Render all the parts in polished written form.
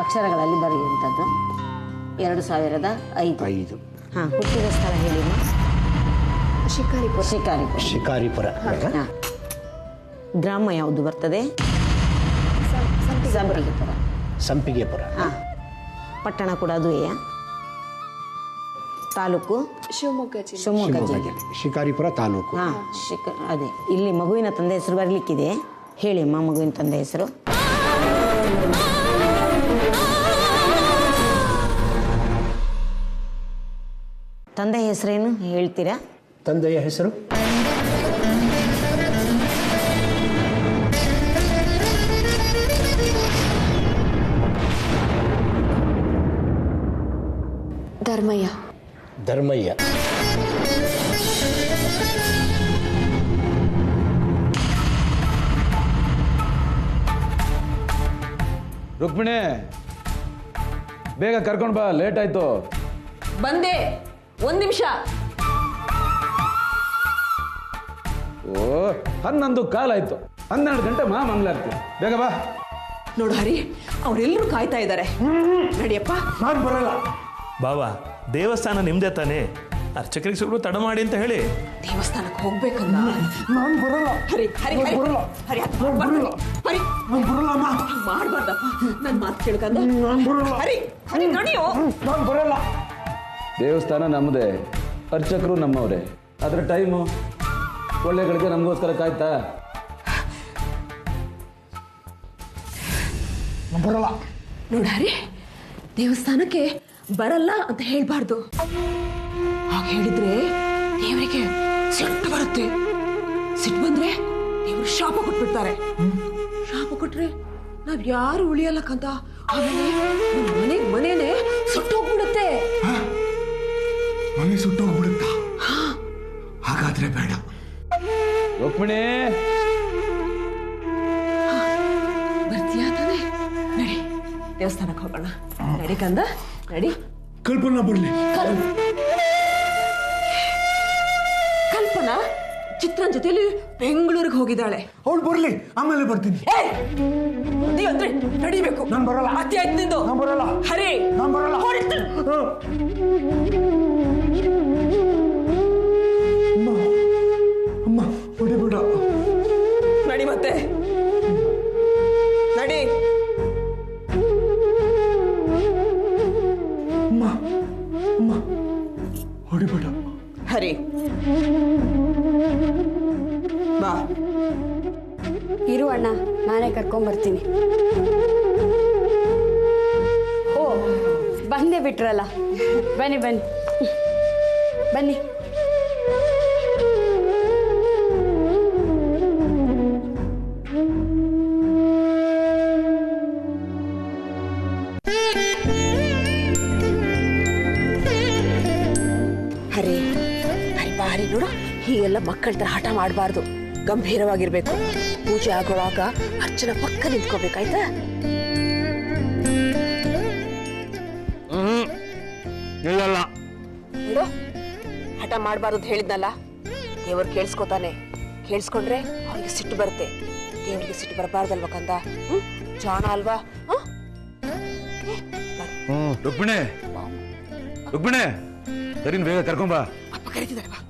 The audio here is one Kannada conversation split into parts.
ಅಕ್ಷರಗಳಲ್ಲಿ ಬರೆಯುವಂಥದ್ದು. 2005. ಹಾಂ. ಹುಟ್ಟಿದ ಸ್ಥಳ ಹೇಳಿ. ಶಿಕಾರಿಪುರ. ಗ್ರಾಮ ಯಾವುದು ಬರ್ತದೆ? ಸಂಪಿಗೆಪುರ. ಹಾಂ. ಪಟ್ಟಣ ಕೂಡ ಅದುವೆಯಾ? ತಾಲೂಕು ಶಿವಮೊಗ್ಗ ಜಿಲ್ಲೆ. ಶಿಕಾರಿಪುರ ತಾಲೂಕು. ಹಾಂ. ಅದೇ ಇಲ್ಲಿ ಮಗುವಿನ ತಂದೆ ಹೆಸರು ಬರಲಿಕ್ಕಿದೆ. ಹೇಳಿ ಅಮ್ಮ ಮಗುವಿನ ತಂದೆ ಹೆಸರು. ತಂದೆ ಹೆಸರೇನು ಹೇಳ್ತೀರಾ? ತಂದೆಯ ಹೆಸರು ಧರ್ಮಯ್ಯ. ರುಕ್ಮಿಣಿ, ಬೇಗ ಕರ್ಕೊಂಡು ಬಾ, ಲೇಟ್ ಆಯ್ತು. ಬಂದೆ, 1 ನಿಮಿಷ. 11 ಕಾಲಾಯ್ತು. 12 ಗಂಟೆ ಮಂಗಳಾರತಿ. ಬೇಗ ಬಾ. ನೋಡು ಹರಿ, ಅವರೆಲ್ಲರೂ ಕಾಯ್ತಾ ಇದ್ದಾರೆ. ನಡಿಯಪ್ಪ. ನಾನು ಬರಲ್ಲ. ಬಾಬಾ, ದೇವಸ್ಥಾನ ನಿಮ್ದೇ ತಾನೇ, ಅರ್ಚಕರಿಗೆ ಸ್ವಲ್ಪ ತಡ ಮಾಡಿ ಅಂತ ಹೇಳಿ. ದೇವಸ್ಥಾನಕ್ಕೆ ಹೋಗ್ಬೇಕಲ್ಲ. ನಾನು ಬರಲ್ಲ. ಹರಿ ಹರಿ ಬರಲ್ಲ. ಹರಿ ಬರಲ್ಲ. ಹರಿ ಬರಲ್ಲಮ್ಮ. ಮಾಡ್ಬಾರ್ದಪ್ಪ, ನನ್ನ ಮಾತು ಕೇಳ್ಕಂದ. ಹರಿ ಹರಿ ನಡಿಯೋ. ನಾನು ಬರಲ್ಲ. ದೇವಸ್ಥಾನ ನಮ್ಮದೇ, ಅರ್ಚಕರು ನಮ್ಮವರೇ. ಅದರ ಟೈಮು ಒಳ್ಳೆಗಳಿಗೆ ನಮಗೋಸ್ಕರ ಕಾಯ್ತಾ? ಬರಲ್ಲ. ನೋಡ್ರಿ, ದೇವಸ್ಥಾನಕ್ಕೆ ಬರಲ್ಲ ಅಂತ ಹೇಳ್ಬಾರ್ದು. ಹಾಗೆ ಹೇಳಿದ್ರೆ ದೇವರಿಗೆ ಸಿಟ್ಟು ಬರುತ್ತೆ. ಸಿಟ್ಟು ಬಂದ್ರೆ ದೇವರು ಶಾಪ ಕೊಟ್ಬಿಡ್ತಾರೆ. ಶಾಪ ಕೊಟ್ರೆ ನಾವ್ ಯಾರು ಉಳಿಯಲ್ಲಕ್ಕಂತ. ಆಮೇಲೆ ಮನೇನೆ ಸುಟ್ಟೋಗ್ಬಿಡುತ್ತೆ. ಮನೆ ಸುಟ್ಟೋಗ್ಬಿಡುತ್ತಾ? ಹಾಗಾದ್ರೆ ಬೇಡ. ರುಕ್ಮಿಣಿ, ಬರ್ತೀಯಾ ತಾನೆ? ನಡಿ, ದೇವಸ್ಥಾನಕ್ಕೆ ಹೋಗೋಣ. ನಡಿ ಕಂದ, ನಡಿ. ಕಲ್ಪನಾ ಬರ್ಲಿ. ಕಲ್ಪನಾ ಚಿತ್ರನ್ ಜೊತೆಲಿ ಬೆಂಗಳೂರಿಗೆ ಹೋಗಿದ್ದಾಳೆ. ಅವಳು ಬರ್ಲಿ, ಆಮೇಲೆ ಬರ್ತೀನಿ. ಅಂದ್ರೆ ನಡಿಬೇಕು. ನಾನು ಬರಲ್ಲ. ಅತಿ ಆಯ್ತು ನಿಂದು. ನಾನು ಬರಲ್ಲ. ಹರಿ, ನಾನು ಬರಲ್ಲ. ಅಮ್ಮ ಹೊಡಿಬೇಡ. ನಡಿ ಮತ್ತೆ, ನಡಿ. ಅಮ್ಮ ಹೊಡಿಬೇಡ. ಹರಿ ಬಾ. ಇರು ಅಣ್ಣ, ನಾನೇ ಕರ್ಕೊಂಡ್ಬರ್ತೀನಿ. ಓ, ಬಂದೇ ಬಿಟ್ರಲ್ಲ. ಬನ್ನಿ ಬನ್ನಿ ಬನ್ನಿ. ಹರಿ ಹರಿ ಬಾ. ಹರಿ ನೋಡು, ಹೀಗೆಲ್ಲ ಮಕ್ಕಳ ತರ ಹಠ ಮಾಡಬಾರ್ದು. ಗಂಭೀರವಾಗಿರ್ಬೇಕು. ಪೂಜೆ ಆಗುವಾಗ ಅರ್ಚನ ಪಕ್ಕ ನಿಂತ್ಕೋಬೇಕಾಯ್ತಾ? ಇಲ್ಲಲ್ಲ ನೋಡು, ಹಠ ಮಾಡಬಾರ್ದು ಅಂತ ಹೇಳಿದ್ನಲ್ಲ. ದೇವ್ರು ಕೇಳಿಸ್ಕೊತಾನೆ. ಕೇಳಿಸ್ಕೊಂಡ್ರೆ ಅವ್ರಿಗೆ ಸಿಟ್ಟು ಬರುತ್ತೆ. ದೇವ್ರಿಗೆ ಸಿಟ್ಟು ಬರಬಾರ್ದಲ್ವ ಕಂದ? ಜಾಣ ಅಲ್ವಾ? ರುಕ್ಮಿಣಿ, ರುಕ್ಮಿಣಿ, ಸರಿ ಬೇಗ ಕರ್ಕೊಂಬಾ. ಅಪ್ಪ ಕರೀತಿದ್ದಾರೆ, ಬಾ.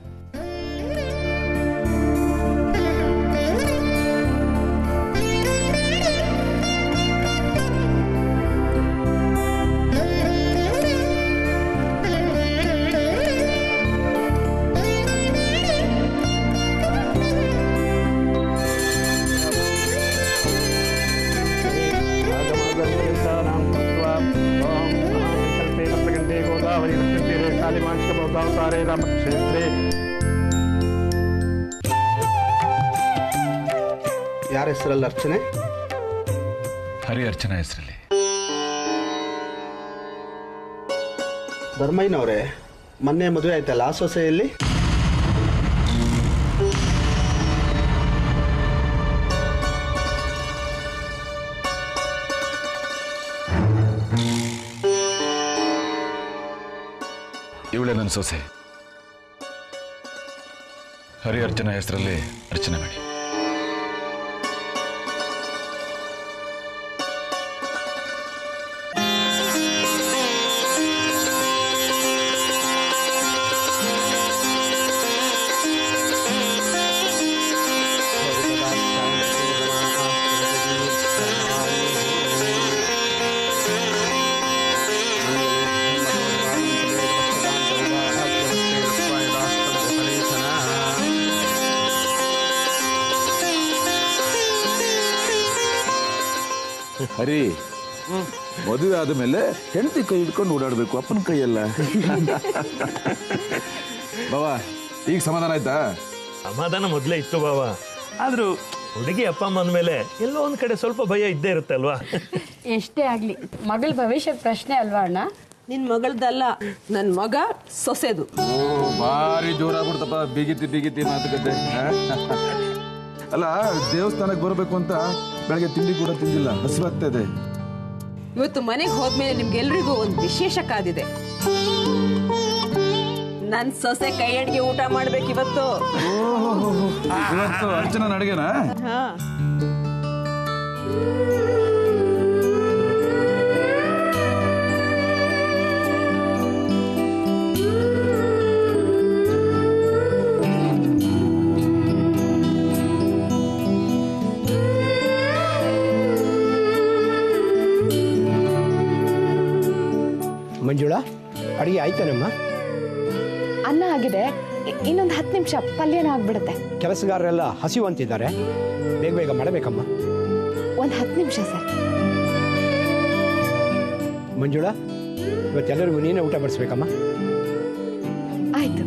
ಯಾರ ಹೆಸರಲ್ಲಿ ಅರ್ಚನೆ? ಹರಿ ಅರ್ಚನಾ ಹೆಸರಲ್ಲಿ. ಧರ್ಮಯ್ಯನವರೇ, ಮೊನ್ನೆ ಮದುವೆ ಆಯ್ತಲ್ಲ ಆ ಸೊಸೆಯಲ್ಲಿ? ಇವಳೆ ನನ್ನ ಸೊಸೆ. ಹರಿ ಅರ್ಚನಾ ಹೆಸರಲ್ಲಿ ಅರ್ಚನೆ ಮಾಡಿ. ಹರಿ ಮದುವೆ ಆದಮೇಲೆ ಹೆಂಡತಿ ಕೈ ಹಿಡ್ಕೊಂಡು ಓಡಾಡಬೇಕು, ಅಪ್ಪನ ಕೈಯಲ್ಲ. ಬಾವಾ, ಈಗ ಸಮಾಧಾನ ಆಯ್ತಾ? ಸಮಾಧಾನ ಮೊದಲೇ ಇತ್ತು ಬಾವ. ಆದರೂ ಹುಡುಗಿ ಅಪ್ಪ ಅಮ್ಮ ಅಂದಮೇಲೆ ಎಲ್ಲೋ ಒಂದು ಕಡೆ ಸ್ವಲ್ಪ ಭಯ ಇದ್ದೇ ಇರುತ್ತೆ ಅಲ್ವಾ? ಎಷ್ಟೇ ಆಗಲಿ ಮಗಳ ಭವಿಷ್ಯದ ಪ್ರಶ್ನೆ ಅಲ್ವಾ ಅಣ್ಣ? ನಿನ್ ಮಗಳದಲ್ಲ, ನನ್ನ ಮಗ ಸೊಸೆದು. ಭಾರಿ ಜೋರಾಗ್ಬಿಡ್ತಪ್ಪ, ಬಿಗಿತಿ ಮಾತುಕತೆ. ಅಲ್ಲ, ದೇವಸ್ಥಾನಕ್ಕೆ ಬರಬೇಕು ಅಂತ ಬೆಳಗ್ಗೆ ತಿಂಡಿ ಕೂಡ ತಿಂದಿಲ್ಲ, ಹಸಿವಾಗ್ತಾ ಇದೆ. ಇವತ್ತು ಮನೆಗೆ ಹೋದ್ಮೇಲೆ ನಿಮ್ಗೆಲ್ರಿಗೂ ಒಂದು ವಿಶೇಷ ಕಾದಿದೆ. ನನ್ ಸೊಸೆ ಕೈ ಅಡಿಗೆ ಊಟ ಮಾಡ್ಬೇಕು ಇವತ್ತು. ಅರ್ಚನಾ ಅಡುಗೆನಾ? ಮಂಜುಳಾ, ಅಡುಗೆ ಆಯ್ತಾನಮ್ಮ? ಅನ್ನ ಆಗಿದೆ, ಇನ್ನೊಂದು 10 ನಿಮಿಷ ಪಲ್ಯನೂ ಆಗ್ಬಿಡುತ್ತೆ. ಕೆಲಸಗಾರರೆಲ್ಲ ಹಸಿವಂತಿದ್ದಾರೆ, ಬೇಗ ಬೇಗ ಮಾಡಬೇಕಮ್ಮ. ಒಂದು 10 ನಿಮಿಷ ಸರ್. ಮಂಜುಳಾ, ಇವತ್ತೆಲ್ಲರಿಗೂ ನೀನೇ ಊಟ ಬಡಿಸ್ಬೇಕಮ್ಮ. ಆಯ್ತು.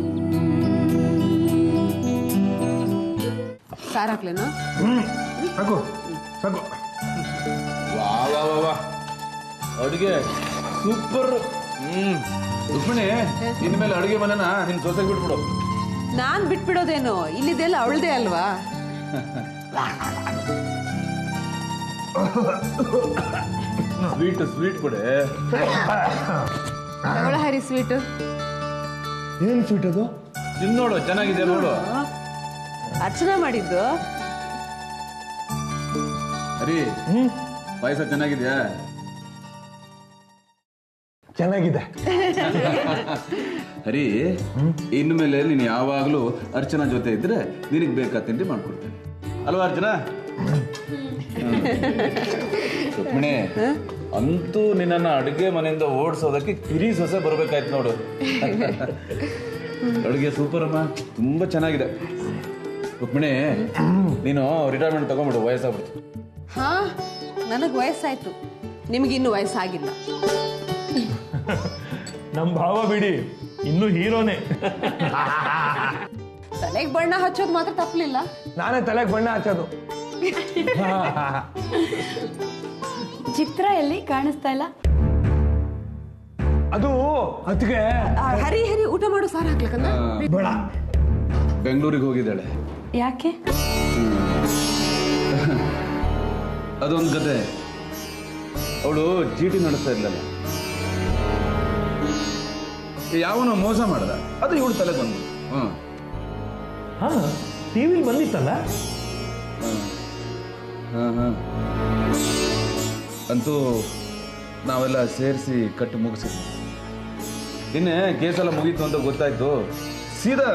ಸಾರು ಹಾಕ್ಲೇನು? ಸಾಕು ಸಾಕು. ವಾ ಅಡುಗೆ ಸೂಪರ್. ರುಕ್ಮಿಣಿ, ಇನ್ಮೇಲೆ ಅಡುಗೆ ಮನೆನ ನಿನ್ ಸೊಸೆಗೆ ಬಿಟ್ಬಿಡು. ನಾನ್ ಬಿಟ್ಬಿಡೋದೇನು, ಇಲ್ಲಿದೆಲ್ಲ ಅವಳದೇ ಅಲ್ವಾ? ಸ್ವೀಟ್ ಕೊಡೆ. ತಗೊಳ ಹರಿ ಸ್ವೀಟ್. ಏನು ಸ್ವೀಟ್ ಅದು? ತಿನ್ನೋಡು, ಚೆನ್ನಾಗಿದೆ ನೋಡು. ಅರ್ಚನಾ ಮಾಡಿದ್ದು. ಹರಿ, ಪಾಯಸ ಚೆನ್ನಾಗಿದ್ಯಾ? ಚೆನ್ನಾಗಿದೆ. ಹರಿ, ಇನ್ಮೇಲೆ ನೀನು ಯಾವಾಗಲೂ ಅರ್ಚನಾ ಜೊತೆ ಇದ್ರೆ ನಿನಗೆ ಬೇಕಾದ ತಿಂಡಿ ಮಾಡ್ಕೊಡ್ತೇನೆ ಅಲ್ವಾ ಅರ್ಚನಾ? ರುಕ್ಮಿಣಿ, ಅಂತೂ ನಿನ್ನ ಅಡುಗೆ ಮನೆಯಿಂದ ಓಡಿಸೋದಕ್ಕೆ ಕಿರಿ ಸೊಸೆ ಬರ್ಬೇಕಾಯ್ತು ನೋಡು. ಅಡುಗೆ ಸೂಪರ್ ಅಮ್ಮ, ತುಂಬಾ ಚೆನ್ನಾಗಿದೆ. ರುಕ್ಮಿಣಿ, ನೀನು ರಿಟೈರ್ಮೆಂಟ್ ತಗೊಂಡ್ಬಿಡು, ವಯಸ್ಸಾಗ್ಬಿಡ್ತು. ಹಾ, ನನಗ್ ವಯಸ್ಸಾಯ್ತು, ನಿಮ್ಗಿನ್ನೂ ವಯಸ್ಸಾಗಿಲ್ಲ. ನಮ್ಮ ಭಾವ ಬಿಡಿ, ಇನ್ನೂ ಹೀರೋನೇ. ತಲೆಗೆ ಬಣ್ಣ ಹಚ್ಚೋದು ಮಾತ್ರ ತಪ್ಪಲಿಲ್ಲ. ನಾನೇ ತಲೆಗೆ ಬಣ್ಣ ಹಚ್ಚೋದು. ಚಿತ್ರ ಎಲ್ಲಿ ಕಾಣಿಸ್ತಾ ಇಲ್ಲ? ಅದು ಅದಕ್ಕೆ ಹರಿ ಊಟ ಮಾಡು, ಸಾರು ಹಾಕ್ಲಕ್ಕಂದ. ಬೇಡ, ಬೆಂಗಳೂರಿಗೆ ಹೋಗಿದ್ದಾಳೆ. ಯಾಕೆ? ಅದೊಂದು ಕತೆ. ಅವಳು ಚೀಟಿ ನಡೆಸ್ತಾ ಇದ್ಲಲ್ಲ, ಯಾವನೋ ಮೋಸ ಮಾಡ್ದ, ಅದು ಇವಳು ತಲೆ ಬಂದು. ಹಾ, ಟಿವಿಲಿ ಬಂದಿತ್ತಲ್ಲ. ಅಂತೂ ನಾವೆಲ್ಲ ಸೇರಿಸಿ ಕಟ್ಟು ಮುಗಿಸಿದ್ವಿ. ಇನ್ನೇ ಕೇಸೆಲ್ಲ ಮುಗೀತು ಅಂತ ಗೊತ್ತಾಯ್ತು, ಸೀದಾ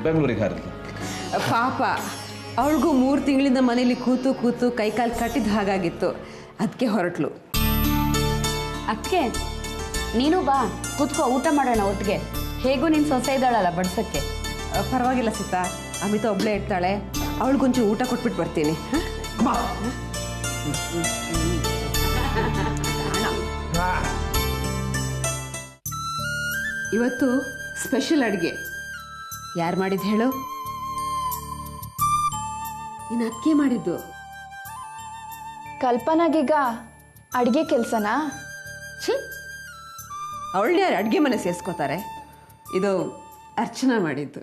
ಬೆಂಗಳೂರಿಗೆ ಹಾರಿದ್ಲು. ಪಾಪ, ಅವಳಿಗೂ 3 ತಿಂಗಳಿಂದ ಮನೇಲಿ ಕೂತು ಕೂತು ಕೈಕಾಲು ಕಟ್ಟಿದ ಹಾಗಾಗಿತ್ತು, ಅದಕ್ಕೆ ಹೊರಟ್ಲು. ಅಕ್ಕೆ, ನೀನು ಬಾ, ಕೂತ್ಕೋ, ಊಟ ಮಾಡೋಣ ಒಟ್ಟಿಗೆ. ಹೇಗೂ ನಿನ್ನ ಸೊಸೆ ಇದ್ದಾಳಲ್ಲ ಬಡ್ಸಕ್ಕೆ. ಪರವಾಗಿಲ್ಲ ಸೀತಾ, ಅಮಿತಾ ಒಬ್ಳೇ ಇರ್ತಾಳೆ, ಅವಳಿಗೊಂಚೂರು ಊಟ ಕೊಟ್ಬಿಟ್ಟು ಬರ್ತೀನಿ. ಇವತ್ತು ಸ್ಪೆಷಲ್ ಅಡುಗೆ ಯಾರು ಮಾಡಿದ್ದು ಹೇಳು? ಇನ್ನು ಅದಕ್ಕೆ ಮಾಡಿದ್ದು. ಕಲ್ಪನಾಗೀಗ ಅಡುಗೆ ಕೆಲಸನಾ? ಅವಳನ್ನೇ ಯಾರು ಅಡುಗೆ ಮನೆ ಸೇರಿಸ್ಕೋತಾರೆ? ಇದು ಅರ್ಚನಾ ಮಾಡಿದ್ದು.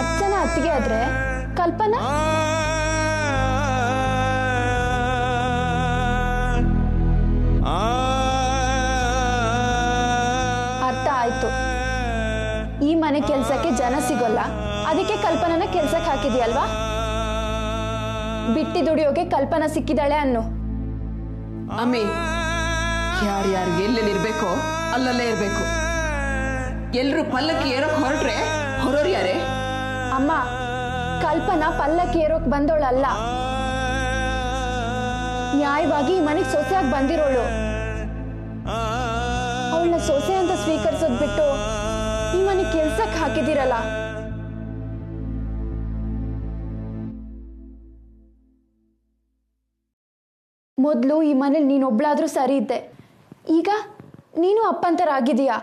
ಅರ್ಚನಾ ಅತ್ತಿಗೆ ಆದ್ರೆ ಕಲ್ಪನಾ ಅರ್ಥ ಆಯ್ತು. ಈ ಮನೆ ಕೆಲ್ಸಕ್ಕೆ ಜನ ಸಿಗೋಲ್ಲ, ಅದಕ್ಕೆ ಕಲ್ಪನನ ಕೆಲ್ಸಕ್ಕೆ ಹಾಕಿದ್ಯಲ್ವಾ? ಬಿಟ್ಟಿ ದುಡಿಯೋಕೆ ಕಲ್ಪನಾ ಸಿಕ್ಕಿದಾಳೆ ಅನ್ನು. ಅಮ್ಮಿ, ಯಾರ್ಯಾರಿಗೆ ಎಲ್ಲೆಲ್ಲಿರ್ಬೇಕೋ ಅಲ್ಲಲ್ಲೇ ಇರ್ಬೇಕು. ಎಲ್ರು ಪಲ್ಲಕ್ಕಿ ಏರೋಕ್ ಹೊರಟ್ರೆ ಹೊರೋರು ಯಾರೇ? ಅಮ್ಮ, ಕಲ್ಪನಾ ಪಲ್ಲಕ್ಕಿ ಏರೋಕ್ ಬಂದೋಳಲ್ಲ, ನ್ಯಾಯವಾಗಿ ಈ ಮನೆಗೆ ಸೊಸೆಯಾಗಿ ಬಂದಿರೋಳು. ಅವಳನ್ನ ಸೊಸೆ ಅಂತ ಸ್ವೀಕರಿಸೋದ್ ಬಿಟ್ಟು ಈ ಮನೆ ಕೆಲ್ಸಕ್ಕೆ ಹಾಕಿದಿರಲ್ಲ. ಮೊದಲು ಈ ಮನೇಲಿ ನೀನೊಬ್ಳಾದ್ರೂ ಸರಿ ಇದ್ದೆ, ಈಗ ನೀನು ಅಪ್ಪಂತರ ಆಗಿದೀಯಾ.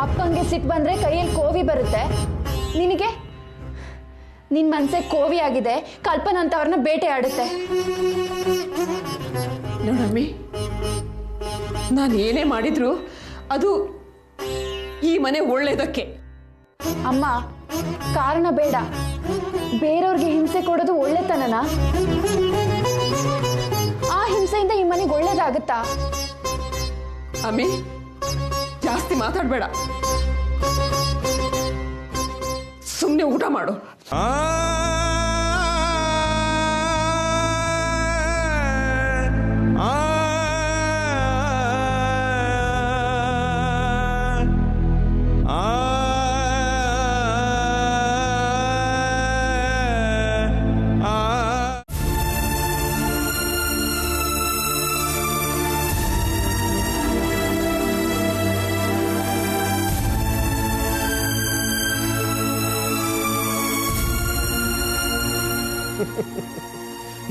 ಅಪ್ಪಂಗೆ ಸಿಟ್ಟು ಬಂದರೆ ಕೈಯಲ್ಲಿ ಕೋವಿ ಬರುತ್ತೆ, ನಿನಗೆ ನಿನ್ನ ಮನಸ್ಸಿಗೆ ಕೋವಿ ಆಗಿದೆ, ಕಲ್ಪನಾ ಅಂತವ್ರನ್ನ ಬೇಟೆ ಆಡುತ್ತೆ. ನೋಡಮ್ಮಿ, ನಾನು ಏನೇ ಮಾಡಿದ್ರು ಅದು ಈ ಮನೆ ಒಳ್ಳೇದಕ್ಕೆ. ಅಮ್ಮ, ಕಾರಣ ಬೇಡ, ಬೇರೆಯವ್ರಿಗೆ ಹಿಂಸೆ ಕೊಡೋದು ಒಳ್ಳೆತನನಾ? ಆ ಹಿಂಸೆಯಿಂದ ಈ ಮನೆಗೆ ಒಳ್ಳೇದಾಗುತ್ತಾ? ಅಮ್ಮಿ, ಜಾಸ್ತಿ ಮಾತಾಡಬೇಡ, ಸುಮ್ಮನೆ ಊಟ ಮಾಡು.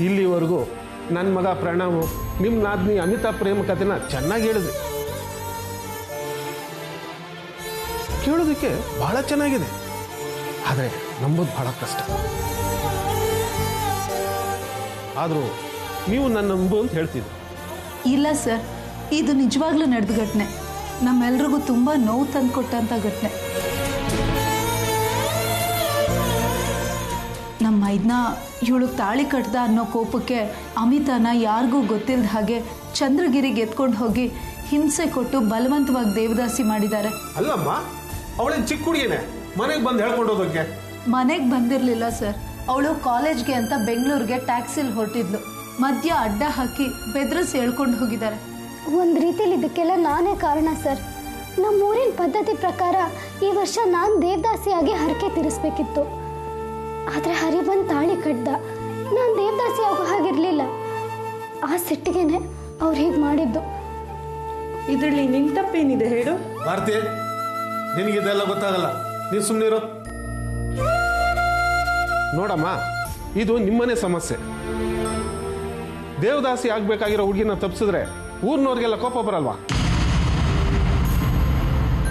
ಇಲ್ಲಿವರೆಗೂ ನನ್ನ ಮಗ ಪ್ರಣವ್ ನಿಮ್ಮ ನಾದ್ನಿ ಅಮಿತಾ ಪ್ರೇಮ ಕಥೆನ ಚೆನ್ನಾಗಿ ಹೇಳಿದ್ರಿ. ಕೇಳೋದಕ್ಕೆ ಬಹಳ ಚೆನ್ನಾಗಿದೆ, ಆದರೆ ನಂಬೋದು ಬಹಳ ಕಷ್ಟ. ಆದರೂ ನೀವು ನನ್ನ ನಂಬು ಅಂತ ಹೇಳ್ತಿದ್ದೆ. ಇಲ್ಲ ಸರ್, ಇದು ನಿಜವಾಗ್ಲೂ ನಡೆದ ಘಟನೆ, ನಮ್ಮೆಲ್ರಿಗೂ ತುಂಬ ನೋವು ತಂದುಕೊಟ್ಟಂಥ ಘಟನೆ. ನಮ್ಮ ಮೈದ್ನ ಇವಳು ತಾಳಿ ಕಟ್ದ ಅನ್ನೋ ಕೋಪಕ್ಕೆ ಅಮಿತಾನ ಯಾರಿಗೂ ಗೊತ್ತಿಲ್ಲದ ಹಾಗೆ ಚಂದ್ರಗಿರಿಗೆ ಎತ್ಕೊಂಡು ಹೋಗಿ ಹಿಂಸೆ ಕೊಟ್ಟು ಬಲವಂತವಾಗಿ ದೇವದಾಸಿ ಮಾಡಿದ್ದಾರೆ. ಅಲ್ಲಮ್ಮ, ಅವಳೇನು ಚಿಕ್ಕ ಹುಡುಗಿನೇ ಮನೆಗೆ ಬಂದು ಹೇಳ್ಕೊಂಡು ಹೋದಕ್ಕೆ? ಮನೆಗೆ ಬಂದಿರಲಿಲ್ಲ ಸರ್, ಅವಳು ಕಾಲೇಜ್ಗೆ ಅಂತ ಬೆಂಗಳೂರಿಗೆ ಟ್ಯಾಕ್ಸಿಲಿ ಹೊರಟಿದ್ಲು. ಮಧ್ಯ ಅಡ್ಡ ಹಾಕಿ ಬೆದರಿಸಿ ಹೇಳ್ಕೊಂಡು ಹೋಗಿದ್ದಾರೆ. ಒಂದು ರೀತಿಲಿ ಇದಕ್ಕೆಲ್ಲ ನಾನೇ ಕಾರಣ ಸರ್. ನಮ್ಮೂರಿನ ಪದ್ಧತಿ ಪ್ರಕಾರ ಈ ವರ್ಷ ನಾನು ದೇವದಾಸಿಯಾಗಿ ಹರಕೆ ತೀರಿಸ್ಬೇಕಿತ್ತು. ಆದರೆ ಹರಿ ಬಂದು ತಾಳಿ ಕಟ್ದ, ನಾನು ದೇವದಾಸಿ ಆಗೋ ಹಾಗಿರಲಿಲ್ಲ. ಆ ಸಿಟ್ಟಿಗೆನೆ ಅವ್ರು ಹೀಗೆ ಮಾಡಿದ್ದು. ಇದರಲ್ಲಿ ನಿನ್ನ ತಪ್ಪೇನಿದೆ ಹೇಳು? ಭಾರತಿ, ನಿನಗಿದೆಲ್ಲ ಗೊತ್ತಾಗಲ್ಲ, ನೀನು ಸುಮ್ಮನಿರೋ. ನೋಡಮ್ಮ, ಇದು ನಿಮ್ಮನೆ ಸಮಸ್ಯೆ. ದೇವದಾಸಿ ಆಗ್ಬೇಕಾಗಿರೋ ಹುಡುಗಿನ ತಪ್ಪಿಸಿದ್ರೆ ಊರಿನವ್ರಿಗೆಲ್ಲ ಕೋಪ ಬರಲ್ವಾ?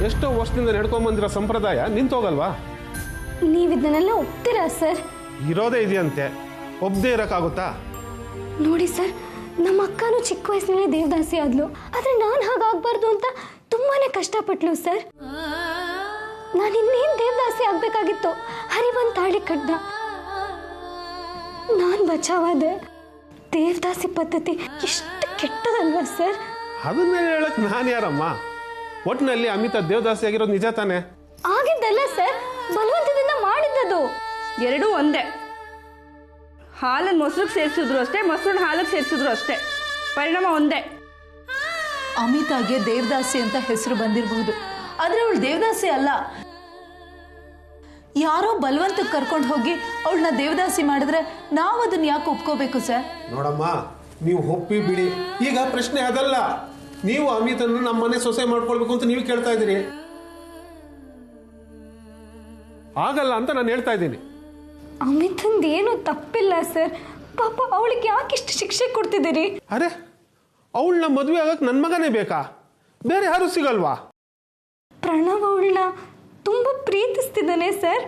ಎಷ್ಟೋ ವರ್ಷದಿಂದ ನಡ್ಕೊಂಬಂದಿರೋ ಸಂಪ್ರದಾಯ ನಿಂತೋಗಲ್ವಾ? ನೀವಿದನ್ನೆಲ್ಲ ಒಪ್ತೀರಾ ಸರ್? ಇರೋದೇ ಇದೆಯಂತೆ, ಒಬ್ಬದೇ ಇರೋಕ್ಕಾಗುತ್ತಾ? ನೋಡಿ ಸರ್, ನಮ್ಮ ಅಕ್ಕನೂ ಚಿಕ್ಕ ವಯಸ್ಸಿನಲ್ಲೇ ದೇವದಾಸಿ ಆದ್ಲು, ಆದರೆ ನಾನು ಹಾಗಾಗಬಾರ್ದು ಅಂತ ತುಂಬಾನೇ ಕಷ್ಟಪಟ್ಲು ಸರ್. ನಾನು ಇನ್ನೇನು ದೇವದಾಸಿ ಆಗಬೇಕಾಗಿತ್ತು, ಹರಿ ಬಂದು ತಾಳಿ ಕಟ್ದ, ನಾನು ಬಚಾವಾದೆ. ದೇವದಾಸಿ ಪದ್ಧತಿ ಎಷ್ಟು ಕೆಟ್ಟದಲ್ವಾ ಸರ್? ಅದನ್ನೇ ಹೇಳಕ್ ನಾನು ಯಾರಮ್ಮ? ಒಟ್ಟಿನಲ್ಲಿ ಅಮಿತಾ ದೇವದಾಸಿ ಆಗಿರೋದು ನಿಜ ತಾನೆ? ಆಗಿದ್ದಲ್ಲ ಸರ್, ಬಲವಂತದಿಂದ ಮಾಡಿದ್ದದು. ಎರಡೂ ಒಂದೇ. ಹಾಲನ್ನು ಮೊಸರಿಗೆ ಸೇರಿಸಿದ್ರು ಅಷ್ಟೇ, ಮೊಸರನ್ನ ಹಾಲಿಗೆ ಸೇರಿಸಿದ್ರು ಅಷ್ಟೇ, ಪರಿಣಾಮ ಒಂದೇ. ಅಮಿತಾಗೆ ದೇವದಾಸಿ ಅಂತ ಹೆಸರು ಬಂದಿರಬಹುದು, ಆದರೆ ಅವಳು ದೇವದಾಸಿ ಅಲ್ಲ. ಯಾರೋ ಬಲವಂತಕ್ಕೆ ಕರ್ಕೊಂಡು ಹೋಗಿ ಅವಳನ್ನ ದೇವದಾಸಿ ಮಾಡಿದ್ರೆ ನಾವು ಅದನ್ನ ಯಾಕೆ ಒಪ್ಕೋಬೇಕು ಸರ್? ನೋಡಮ್ಮ, ನೀವು ಒಪ್ಪಿ ಬಿಡಿ, ಈಗ ಪ್ರಶ್ನೆ ಅದಲ್ಲ. ನೀವು ಅಮಿತನ್ನು ನಮ್ಮ ಮನೆ ಸೊಸೆ ಮಾಡ್ಕೊಳ್ಬೇಕು ಅಂತ ನೀವು ಕೇಳ್ತಾ ಇದ್ದೀರಿ. ಆಗಲ್ಲ ಅಂತ ನಾನು ಹೇಳ್ತಾ ಇದ್ದೀನಿ. ಅಮಿತಂದು ಏನು ತಪ್ಪಿಲ್ಲ ಸರ್, ಪಾಪ ಅವಳಿಗೆ ಯಾಕೆ ಇಷ್ಟು ಶಿಕ್ಷೆ ಕೊಡ್ತಿದ್ದೀರಿ? ಅರೆ, ಅವಳನ್ನ ಮದುವೆ ಆಗಕ್ಕೆ ನನ್ನ ಮಗನೇ ಬೇಕಾ? ಬೇರೆ ಯಾರು ಸಿಗಲ್ವಾ? ಪ್ರಣವ್ ಅವಳನ್ನ ತುಂಬಾ ಪ್ರೀತಿಸ್ತಿದ್ದಾನೆ ಸರ್.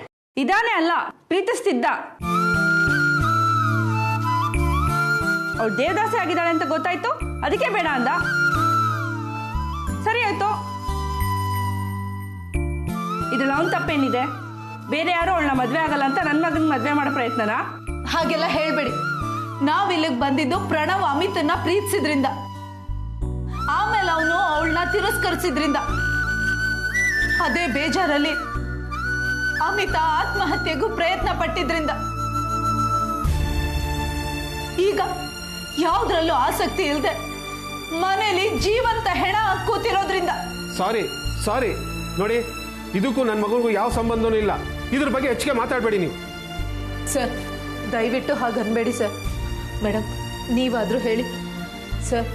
ಇದಾನೆ ಅಲ್ಲ, ಪ್ರೀತಿಸ್ತಿದ್ದ. ಅವಳು ದೇವದಾಸಿ ಆಗಿದ್ದಾಳೆ ಅಂತ ಗೊತ್ತಾಯ್ತು, ಅದಕ್ಕೆ ಬೇಡ ಅಂದ. ಸರಿ ಆಯ್ತು, ಇದ್ರಲ್ಲಿ ಅವನ ತಪ್ಪೇನಿದೆ? ಬೇರೆ ಯಾರು ಅವಳನ್ನ ಮದ್ವೆ ಆಗಲ್ಲ ಅಂತ ನನ್ನ ಮಗನ ಮದ್ವೆ ಮಾಡೋ ಪ್ರಯತ್ನನಾ? ಹಾಗೆಲ್ಲ ಹೇಳ್ಬೇಡಿ. ನಾವ್ ಇಲ್ಲಿಗೆ ಬಂದಿದ್ದು ಪ್ರಣವ್ ಅಮಿತನ್ನ ಪ್ರೀತಿಸಿದ್ರಿಂದ, ಆಮೇಲೆ ಅವನು ಅವಳನ್ನ ತಿರಸ್ಕರಿಸಿದ್ರಿಂದ. ಅದೇ ಬೇಜಾರಲ್ಲಿ ಅಮಿತ ಆತ್ಮಹತ್ಯೆಗೂ ಪ್ರಯತ್ನ ಪಟ್ಟಿದ್ರಿಂದ. ಈಗ ಯಾವ್ದ್ರಲ್ಲೂ ಆಸಕ್ತಿ ಇಲ್ಲದೆ ಮನೇಲಿ ಜೀವಂತ ಹೆಣ ಕೂತಿರೋದ್ರಿಂದ. ಸಾರಿ ನೋಡಿ, ಇದಕ್ಕೂ ನನ್ನ ಮಗನಿಗೂ ಯಾವ ಸಂಬಂಧನೂ ಇಲ್ಲ. ಇದ್ರ ಬಗ್ಗೆ ಹೆಚ್ಚಿಗೆ ಮಾತಾಡಬೇಡಿ ನೀವು. ಸರ್, ದಯವಿಟ್ಟು ಹಾಗನ್ಬೇಡಿ ಸರ್. ಮೇಡಮ್, ನೀವಾದರೂ ಹೇಳಿ ಸರ್.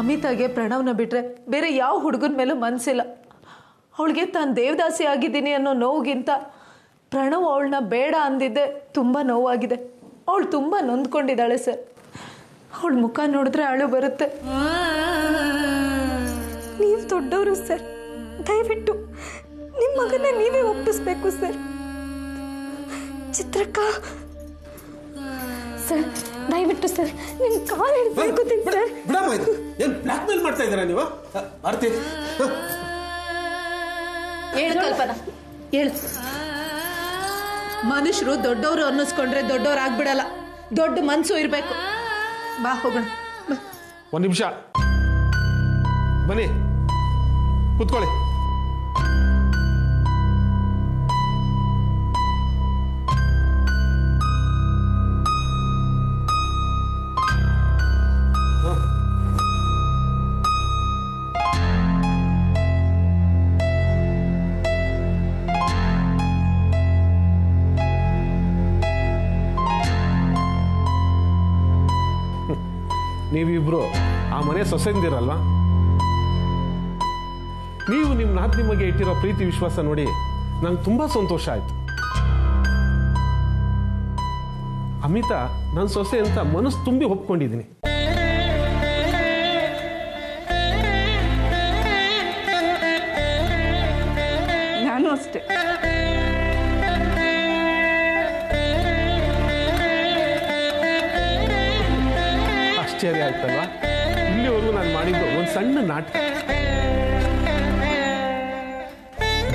ಅಮಿತಾಗೆ ಪ್ರಣವ್ನ ಬಿಟ್ರೆ ಬೇರೆ ಯಾವ ಹುಡುಗನ ಮೇಲೂ ಮನಸ್ಸಿಲ್ಲ. ಅವಳಿಗೆ ತಾನು ದೇವದಾಸಿ ಆಗಿದ್ದೀನಿ ಅನ್ನೋ ನೋವಿಗಿಂತ ಪ್ರಣವ್ ಅವಳನ್ನ ಬೇಡ ಅಂದಿದ್ದೆ ತುಂಬ ನೋವಾಗಿದೆ. ಅವಳು ತುಂಬ ನೊಂದ್ಕೊಂಡಿದ್ದಾಳೆ ಸರ್. ಅವಳ ಮುಖ ನೋಡಿದ್ರೆ ಅಳು ಬರುತ್ತೆ. ನೀವು ದೊಡ್ಡವರು ಸರ್, ದಯವಿಟ್ಟು ನಿಮ್ಮ ಮಗನ ನೀವೇ ಒಪ್ಪಿಸ್ಬೇಕು ಸರ್. ಚಿತ್ರಕ್ಕ ಸರ್, ದಯವಿಟ್ಟು ಸರ್ ನಿಮ್ಮ ಕಾಲು ಹಿಡಿದು ಸರ್. ಬಿಡಮ್ಮ, ಇದು ಏನು ಬ್ಲ್ಯಾಕ್ ಮೇಲ್ ಮಾಡ್ತಾ ಇದ್ದೀರಾ ನೀವು? ಆರ್ತಿ, ಹೇಳು ಕಲ್ಪನಾ, ಹೇಳು. ಮನುಷ್ಯರು ದೊಡ್ಡವರು ಅನ್ನಿಸ್ಕೊಂಡ್ರೆ ದೊಡ್ಡವ್ರು ಆಗ್ಬಿಡಲ್ಲ, ದೊಡ್ಡ ಮನಸ್ಸು ಇರಬೇಕು. ಬಾ ಹೋಗೋಣ. ಒಂದು ನಿಮಿಷ ಬನ್ನಿ, ಕೂತ್ಕೊಳ್ಳಿ. ನೀವಿಬ್ರು ಆ ಮನೆ ಸೊಸೆಂದಿರಲ್ವಾ? ನೀವು ನಿಮ್ಮ ನಾದ್ನಿ ಬಗ್ಗೆ ಇಟ್ಟಿರೋ ಪ್ರೀತಿ ವಿಶ್ವಾಸ ನೋಡಿ ನಂಗೆ ತುಂಬಾ ಸಂತೋಷ ಆಯ್ತು. ಅಮಿತಾ ನನ್ನ ಸೊಸೆ ಅಂತ ಮನಸ್ಸು ತುಂಬಿ ಒಪ್ಕೊಂಡಿದ್ದೀನಿ. ನಾನು ಅಷ್ಟೇ. ಆಶ್ಚರ್ಯ ಆಯ್ತಲ್ವಾ? ಇಲ್ಲಿವರೆಗೂ ನಾನು ಮಾಡಿದ್ದು ಒಂದು ಸಣ್ಣ ನಾಟಕ.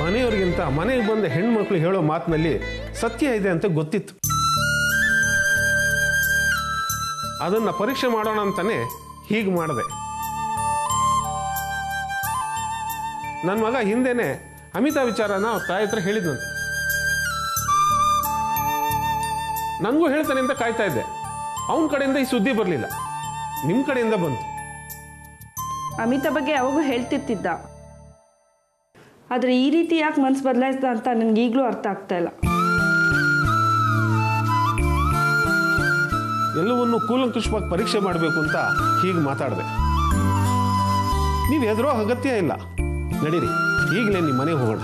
ಮನೆಯವ್ರಿಗಿಂತ ಮನೆಗೆ ಬಂದ ಹೆಣ್ಮಕ್ಳು ಹೇಳೋ ಮಾತಿನಲ್ಲಿ ಸತ್ಯ ಇದೆ ಅಂತ ಗೊತ್ತಿತ್ತು. ಅದನ್ನ ಪರೀಕ್ಷೆ ಮಾಡೋಣ ಅಂತಾನೆ ಹೀಗೆ ಮಾಡಿದೆ. ನನ್ನ ಮಗ ಹಿಂದೆನೆ ಅಮಿತಾ ವಿಚಾರನ ಅವ್ರ ತಾಯಿ ಹತ್ರ ಹೇಳಿದ್ನಂತೆ. ನನಗೂ ಹೇಳ್ತಾನೆ ಅಂತ ಕಾಯ್ತಾ ಇದ್ದೆ. ಅವನ ಕಡೆಯಿಂದ ಈ ಸುದ್ದಿ ಬರಲಿಲ್ಲ, ನಿಮ್ಮ ಕಡೆಯಿಂದ ಬಂತು. ಅಮಿತಾ ಬಗ್ಗೆ ಯಾವಾಗೂ ಹೇಳ್ತಿರ್ತಿದ್ದ, ಆದರೆ ಈ ರೀತಿ ಯಾಕೆ ಮನಸ್ಸು ಬದಲಾಯಿಸ್ದ ಅಂತ ನನಗೆ ಈಗಲೂ ಅರ್ಥ ಆಗ್ತಾ ಇಲ್ಲ. ಎಲ್ಲವನ್ನೂ ಕೂಲಂಕುಷವಾಗಿ ಪರೀಕ್ಷೆ ಮಾಡಬೇಕು ಅಂತ ಹೀಗೆ ಮಾತಾಡಿದೆ. ನೀವು ಹೆದರೋ ಅಗತ್ಯ ಇಲ್ಲ. ನಡೀರಿ, ಈಗಲೇ ನಿಮ್ಮ ಮನೆಗೆ ಹೋಗೋಣ.